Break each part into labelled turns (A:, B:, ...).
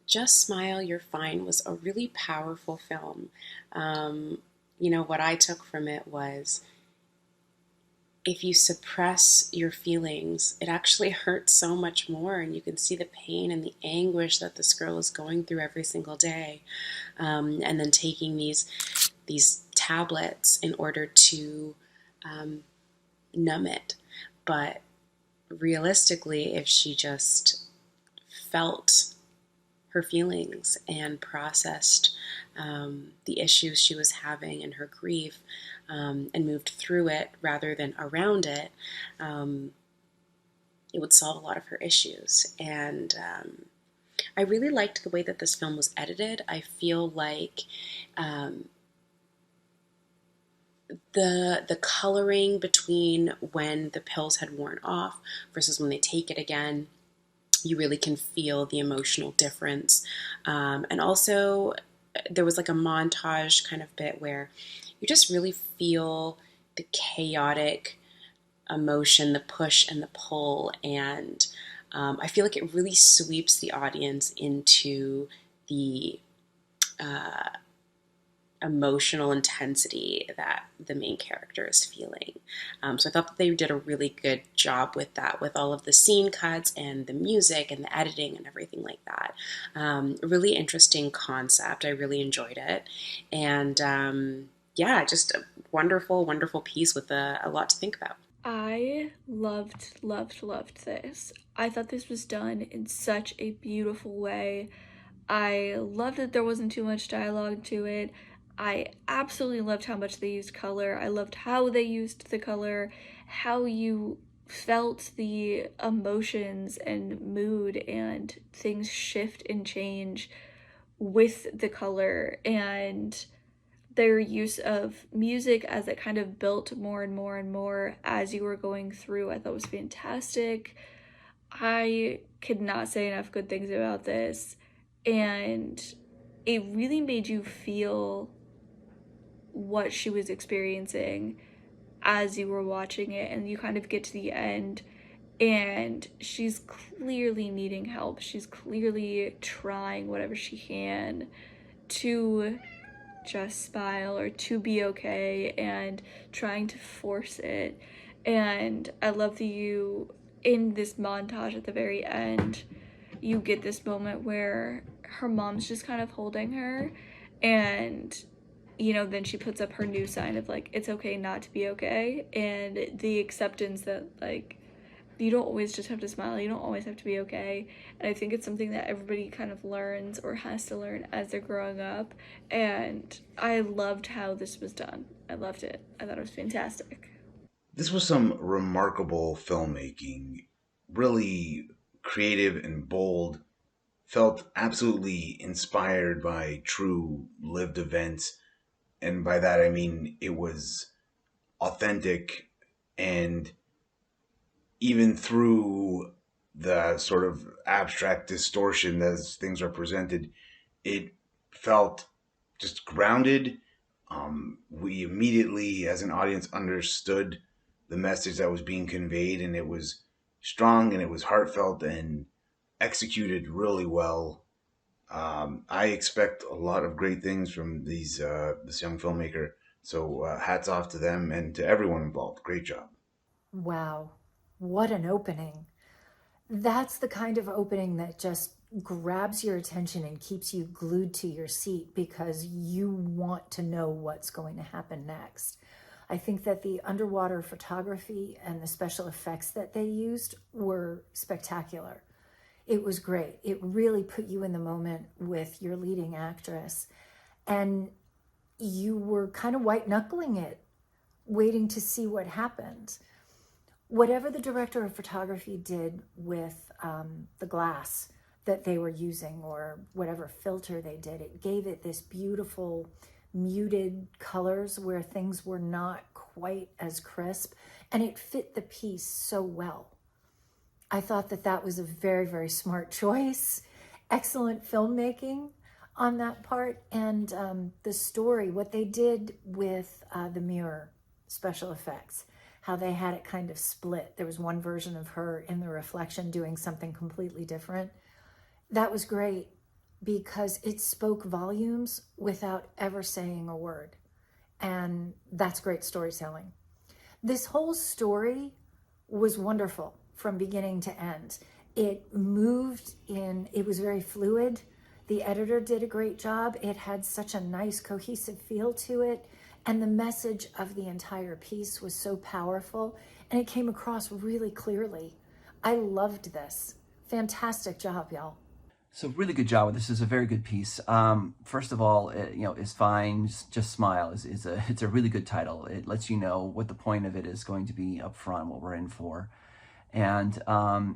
A: Just Smile, You're Fine was a really powerful film. What I took from it was if you suppress your feelings, it actually hurts so much more, and you can see the pain and the anguish that this girl is going through every single day, and then taking these tablets in order to um, numb it. But realistically, if she just felt her feelings and processed the issues she was having and her grief, and moved through it rather than around it, um, it would solve a lot of her issues. And I really liked the way that this film was edited. I feel like um, the coloring between when the pills had worn off versus when they take it again, you really can feel the emotional difference. And also, there was like a montage kind of bit where you just really feel the chaotic emotion, the push and the pull. And I feel like it really sweeps the audience into the uh, emotional intensity that the main character is feeling. So I thought that they did a really good job with that, with all of the scene cuts and the music and the editing and everything like that. A really interesting concept. I really enjoyed it. And yeah, just a wonderful, wonderful piece with a lot to think about.
B: I loved this. I thought this was done in such a beautiful way. I loved that there wasn't too much dialogue to it. I absolutely loved how much they used color. I loved how they used the color, how you felt the emotions and mood and things shift and change with the color, and their use of music as it kind of built more and more and more as you were going through, I thought was fantastic. I could not say enough good things about this. And it really made you feel what she was experiencing as you were watching it. And you kind of get to the end, and she's clearly needing help. She's clearly trying whatever she can to just smile or to be okay and trying to force it. And I love that you, in this montage at the very end, you get this moment where her mom's just kind of holding her, and then she puts up her new sign of like, it's okay not to be okay, and the acceptance that like you don't always just have to smile, you don't always have to be okay. And I think it's something that everybody kind of learns or has to learn as they're growing up. And I loved how this was done. I loved it. I thought it was fantastic.
C: This was some remarkable filmmaking, really creative and bold. Felt absolutely inspired by true lived events. And by that, I mean it was authentic, and even through the sort of abstract distortion as things are presented, it felt just grounded. We immediately, as an audience, understood the message that was being conveyed, and it was strong and it was heartfelt and executed really well. I expect a lot of great things from this young filmmaker. So hats off to them and to everyone involved. Great job.
D: Wow, what an opening. That's the kind of opening that just grabs your attention and keeps you glued to your seat because you want to know what's going to happen next. I think that the underwater photography and the special effects that they used were spectacular. It was great. It really put you in the moment with your leading actress. And you were kind of white knuckling it, waiting to see what happened. Whatever the director of photography did with the glass that they were using, or whatever filter they did, it gave it this beautiful muted colors where things were not quite as crisp, and it fit the piece so well. I thought that that was a very, very smart choice. Excellent filmmaking on that part. And the story, what they did with the mirror special effects, how they had it kind of split. There was one version of her in the reflection doing something completely different. That was great. because it spoke volumes without ever saying a word. And that's great storytelling. This whole story was wonderful from beginning to end. It moved in, it was very fluid. The editor did a great job. It had such a nice, cohesive feel to it. And the message of the entire piece was so powerful, and it came across really clearly. I loved this. Fantastic job, y'all.
E: So really good job. This is a very good piece. First of all, is fine. Just smile is a it's a really good title. It lets you know what the point of it is going to be up front, what we're in for. And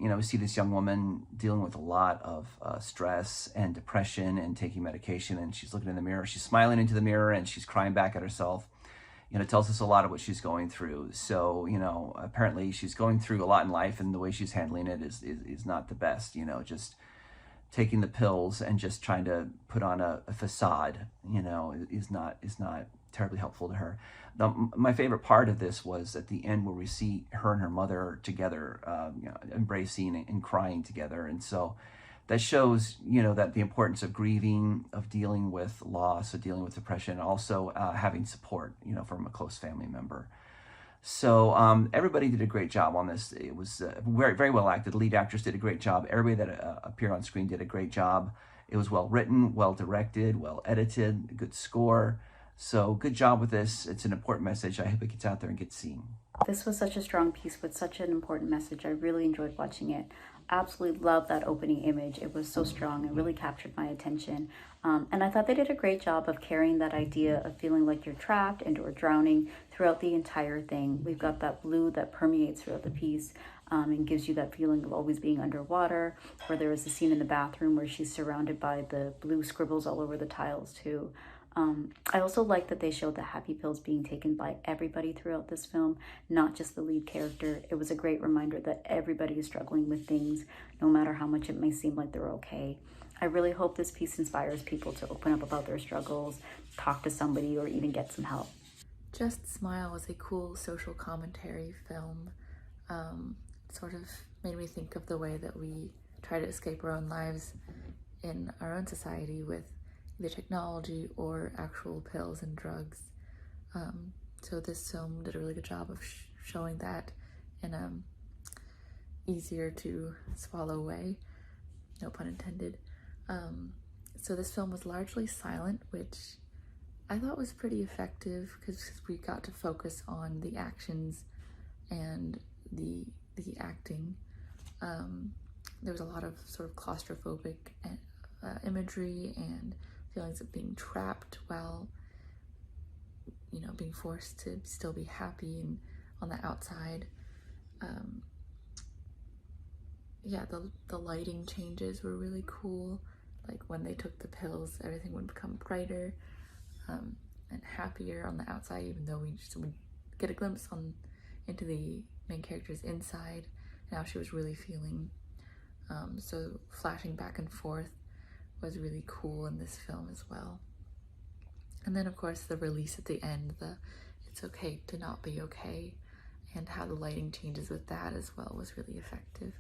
E: we see this young woman dealing with a lot of stress and depression and taking medication, and she's looking in the mirror. She's smiling into the mirror and she's crying back at herself. It tells us a lot of what she's going through. So, apparently she's going through a lot in life, and the way she's handling it is not the best. Just taking the pills and just trying to put on a facade, is not terribly helpful to her. My favorite part of this was at the end where we see her and her mother together, embracing and crying together. And so that shows, that the importance of grieving, of dealing with loss, of dealing with depression, and also having support, from a close family member. So everybody did a great job on this. It was very, very well acted. The lead actress did a great job. Everybody that appeared on screen did a great job. It was well written, well directed, well edited, good score. So good job with this. It's an important message. I hope it gets out there and gets seen.
F: This was such a strong piece with such an important message. I really enjoyed watching it. Absolutely loved that opening image. It was so strong. It really captured my attention. And I thought they did a great job of carrying that idea of feeling like you're trapped and or drowning throughout the entire thing. We've got that blue that permeates throughout the piece and gives you that feeling of always being underwater. Where there was a scene in the bathroom where she's surrounded by the blue scribbles all over the tiles too. I also like that they showed the happy pills being taken by everybody throughout this film, not just the lead character. It was a great reminder that everybody is struggling with things, no matter how much it may seem like they're okay. I really hope this piece inspires people to open up about their struggles, talk to somebody, or even get some help.
B: Just Smile was a cool social commentary film. Sort of made me think of the way that we try to escape our own lives in our own society with either technology or actual pills and drugs. So this film did a really good job of showing that in a easier to swallow way, no pun intended. So this film was largely silent, which I thought was pretty effective because we got to focus on the actions and the acting. There was a lot of sort of claustrophobic imagery and feelings of being trapped while, being forced to still be happy and on the outside. The lighting changes were really cool. Like when they took the pills, everything would become brighter and happier on the outside, even though we would get a glimpse into the main character's inside and how she was really feeling. So flashing back and forth was really cool in this film as well. And then of course the release at the end, it's okay to not be okay, and how the lighting changes with that as well was really effective.